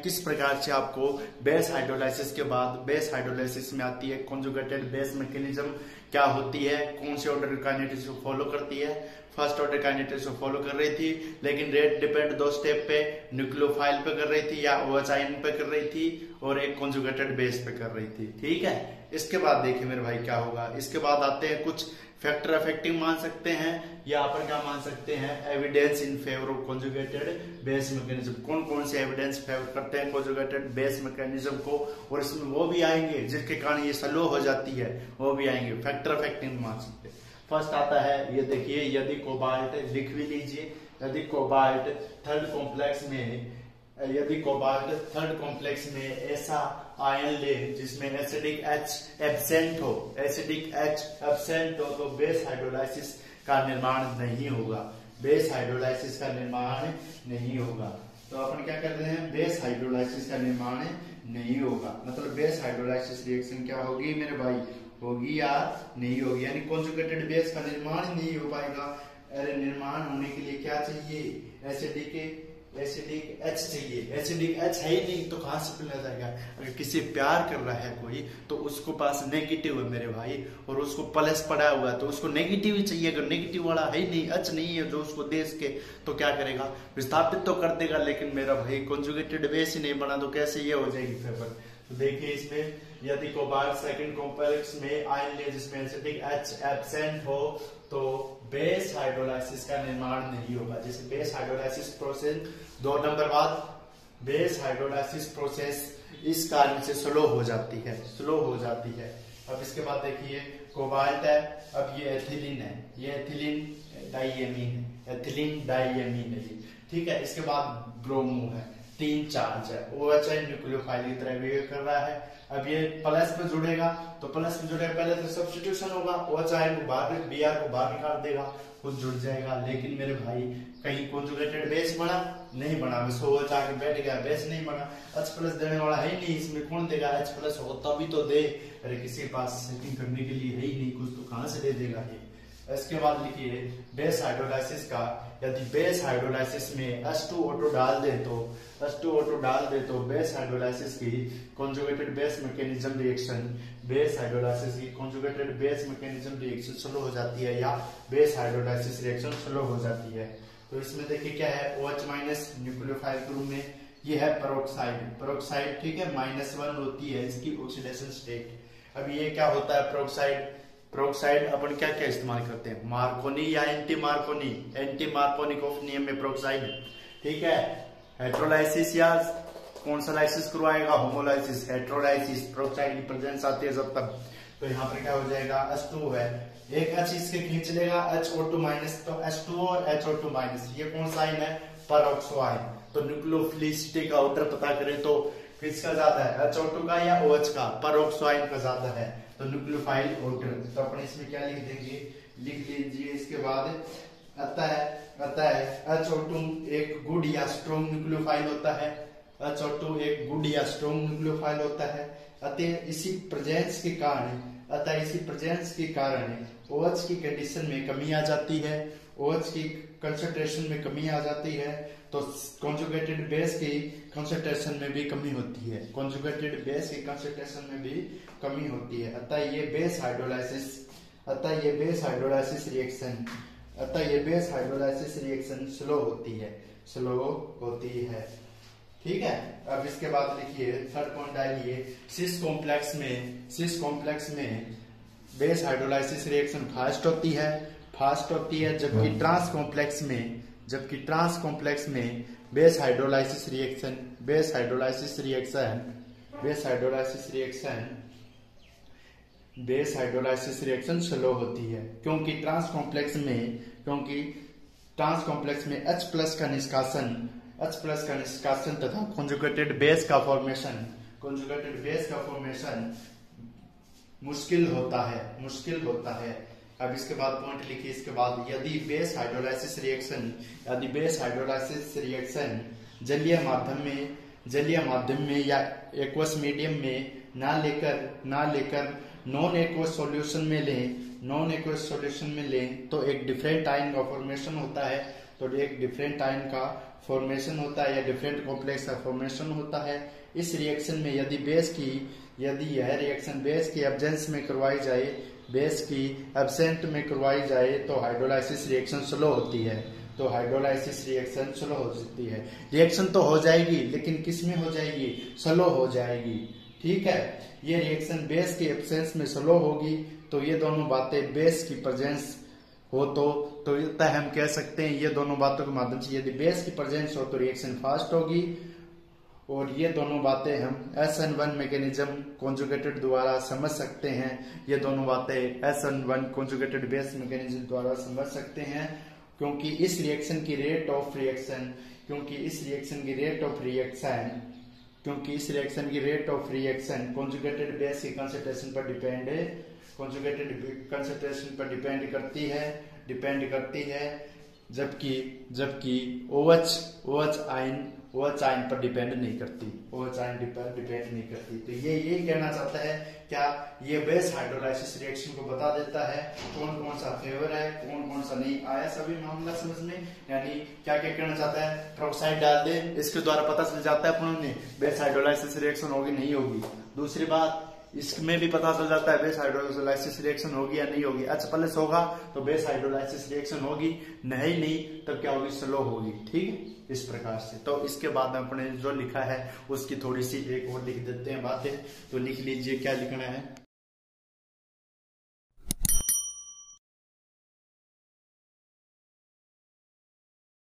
किस प्रकार से आपको बेस हाइड्रोलाइसिस के बाद बेस हाइड्रोलाइसिस में आती है कॉन्जुगेटेड बेस मैकेनिज्म क्या होती है, कौन से ऑर्डर काइनेटिक्स को फॉलो करती है। फर्स्ट ऑर्डर काइनेटिक्स को फॉलो कर रही थी, लेकिन रेट डिपेंड 2 स्टेप पे न्यूक्लियोफाइल पे कर रही थी या OH आयन पे कर रही थी और एक कॉन्जुगेटेड बेस पे कर रही थी। ठीक है, इसके बाद देखिए मेरे भाई क्या होगा। इसके बाद आते हैं कुछ फैक्टर इफेक्टिव मान सकते हैं या पर क्या मान सकते हैं, evidence in favour of conjugated base mechanism. कौन कौन से एविडेंस फेवर करते हैं कॉन्जुगेटेड बेस मैकेनिज्म को, और इसमें वो भी आएंगे जिसके कारण ये स्लो हो जाती है, वो भी आएंगे। फैक्टर इफेक्टिव मान सकते हैं। फर्स्ट आता है, ये देखिए, यदि कोबाल्ट, लिख भी लीजिए, यदि कोबाल्ट थर्ड कॉम्प्लेक्स में, यदि कोबाल्ट थर्ड कॉम्प्लेक्स में ऐसा आयन ले जिसमें एसिडिक H एब्सेंट हो, एसिडिक H एब्सेंट हो, तो बेस हाइड्रोलाइसिस का निर्माण नहीं होगा, बेस हाइड्रोलाइसिस का निर्माण नहीं होगा। तो अपन क्या करते हैं, बेस हाइड्रोलाइसिस का निर्माण नहीं होगा, मतलब बेस हाइड्रोलाइसिस रिएक्शन क्या होगी मेरे भाई, होगी या नहीं होगी, यानी कॉन्जुगेटेड बेस का निर्माण नहीं हो पाएगा। अरे निर्माण होने के लिए क्या चाहिए, एसिडिक H चाहिए, एसिडिक H है ही नहीं तो कहां से मिला जाएगा। अगर किसी प्यार कर रहा है कोई तो उसको पास नेगेटिव है मेरे भाई, और उसको प्लस पड़ा हुआ है तो उसको नेगेटिव ही चाहिए। अगर नेगेटिव वाला है ही नहीं, H नहीं है जो उसको दे सके, तो क्या करेगा, विस्थापित तो कर देगा, लेकिन मेरा भाई कॉन्जुगेटेड बेस ही नहीं बना तो कैसे ये हो जाएगी फेवर। तो देखिए इसमें, यदि कोबाल्ट सेकंड कॉम्प्लेक्स में आयन ले जिसमें एसिडिक H एब्सेंट हो तो बेस हाइड्रोलाइसिस का निर्माण नहीं होगा। जैसे बेस हाइड्रोलाइसिस प्रोसेस 2 नंबर बाद बेस हाइड्रोलाइसिस प्रोसेस इस कारण से स्लो हो जाती है, स्लो हो जाती है। अब इसके बाद देखिए कोबाल्ट है, अब ये एथिलीन है, ये एथिलीन डाइएमीन है, एथिलीन डाइएमीन है, ठीक है। इसके बाद ब्रोमो है, 3 चार्ज है, OH न्यूक्लियोफाइल की तरह बिहेव कर रहा है। अब ये प्लस पे जुड़ेगा तो प्लस पे जुड़ेगा, पहले तो सब्स्टिट्यूशन होगा, OH को बाहर, Br को बाहर निकाल देगा, खुद जुड़ जाएगा। लेकिन मेरे भाई कहीं कॉन्जुगेटेड बेस बना नहीं बना, OH आके बैठ गया, बेस नहीं बना, H प्लस देने वाला है ही नहीं, इसमें कौन देगा, H प्लस हो तभी तो दे। अरे किसी के पास सेटिंग करने के लिए है ही नहीं कुछ, तो कहां से दे देगा ये। इसके बाद लिखिए बेस हाइड्रोलाइसिस का, यदि बेस हाइड्रोलाइसिस में H2O2 डाल दे तो, H2O2 डाल दे तो बेस हाइड्रोलाइसिस की conjugated base mechanism reaction, base hydrolysis की conjugated base mechanism reaction slow हो जाती है, या बेस हाइड्रोलाइसिस रिएक्शन स्लो हो जाती है। तो इसमें देखिए क्या है, OH माइनस न्यूक्लियोफाइल ग्रुप में ये है पेरोक्साइड, पेरोक्साइड ठीक है, -1 होती है इसकी ऑक्सीडेशन स्टेट। अब ये क्या होता है पेरोक्साइड, पेरोक्साइड अपन क्या क्या इस्तेमाल करते हैं, मार्कोनी या anti Markovnikov, anti Markovnikov of नियम में पेरोक्साइड, ठीक है। हेट्रोलाइसिस या कौन सा लाइसिस करवाएगा, होमोलाइसिस, हेट्रोलाइसिस, पेरोक्साइड की प्रेजेंस आती है जब तक। तो यहाँ पर क्या हो जाएगा, H2 है, एक H इसके खींच लेगा, HO2 माइनस, तो H2O और HO2 माइनस, ये कौन सा आयन है, पेरोक्सो आयन। तो न्यूक्लियोफिलिसिटी का ऑर्डर पता करें तो किसका ज्यादा है, HO2 का या OH का, पेरोक्सो आयन का ज्यादा है, तो न्यूक्लियोफाइल ऑर्डर। तो अपन इसमें क्या लिख देंगे, लिख लीजिए। इसके बाद आता है HO2 एक गुड या स्ट्रॉन्ग न्यूक्लियोफाइल होता है, HO2 एक गुड या स्ट्रॉन्ग न्यूक्लियोफाइल होता है। अतः इसी प्रेजेंस के कारण OH की कंडीशन में कमी आ जाती है, OH की कंसंट्रेशन में कमी आ जाती है, तो कॉन्जुगेटेड बेस की कंसंट्रेशन में भी कमी होती है, कॉन्जुगेटेड बेस की कंसंट्रेशन में भी कमी होती है। अतः ये बेस हाइड्रोलाइसिस रिएक्शन स्लो होती है, ठीक है। अब इसके बाद लिखिए थर्ड पॉइंट डालिए, सिस कॉम्प्लेक्स में बेस हाइड्रोलाइसिस रिएक्शन फास्ट होती है, जबकि ट्रांस कॉम्प्लेक्स में बेस हाइड्रोलाइसिस रिएक्शन स्लो होती है, क्योंकि ट्रांस कॉम्प्लेक्स में H प्लस का निष्कासन तथा कॉन्जुगेटेड बेस का फॉर्मेशन मुश्किल होता है। अब इसके बाद पॉइंट लिखिए, इसके बाद यदि बेस हाइड्रोलाइसिस रिएक्शन जलीय माध्यम में या एक्वस मीडियम में ना लेकर नॉन एक्वस सॉल्यूशन में लें तो एक डिफरेंट आयन का फॉर्मेशन होता है, तो एक डिफरेंट आयन का फॉर्मेशन होता है या डिफरेंट कॉम्प्लेक्स का फॉर्मेशन होता है। इस रिएक्शन में यदि यह रिएक्शन बेस की एब्सेंस में करवाई जाए, बेस की एब्सेंट में करवाई जाए तो हाइड्रोलाइसिस रिएक्शन स्लो होती है। तो हाइड्रोलाइसिस रिएक्शन स्लो हो सकती है। रिएक्शन तो हो जाएगी लेकिन किस में हो जाएगी? स्लो हो जाएगी। ठीक है, ये रिएक्शन बेस की एब्सेंस में स्लो होगी। तो ये दोनों बातें बेस की प्रेजेंस हो तो हम कह सकते हैं ये दोनों बातों के माध्यम से यदि बेस की प्रेजेंस हो तो रिएक्शन फास्ट होगी। और ये दोनों बातें हम SN1 मैकेनिज्म कॉन्जुगेटेड द्वारा समझ सकते हैं। ये दोनों बातें SN1 कॉन्जुगेटेड बेस मैकेनिज्म द्वारा समझ सकते हैं, क्योंकि इस रिएक्शन की rate of reaction conjugated base की कंसंट्रेशन पर डिपेंड करती है, जबकि OH आयन पर डिपेंड नहीं करती। तो ये यही कहना चाहता है, क्या ये बेस हाइड्रोलाइसिस रिएक्शन को बता देता है कौन कौन सा फेवर है, कौन कौन सा नहीं। आया सभी मामला समझ में? यानी क्या क्या कहना चाहता है? पेरोक्साइड डाल दे, इसके द्वारा पता चल जाता है अपन ने बेस हाइड्रोलाइसिस रिएक्शन होगी नहीं होगी। दूसरी बात, इसमें भी पता चल जाता है बेस हाइड्रोलाइसिस रिएक्शन होगी या नहीं होगी। H+ होगा तो बेस हाइड्रोलाइसिस रिएक्शन होगी, नहीं तब क्या होगी? स्लो होगी। ठीक है, इस प्रकार से। तो इसके बाद में अपने जो लिखा है उसकी थोड़ी सी एक और लिख देते हैं बातें। तो लिख लीजिए क्या लिखना है।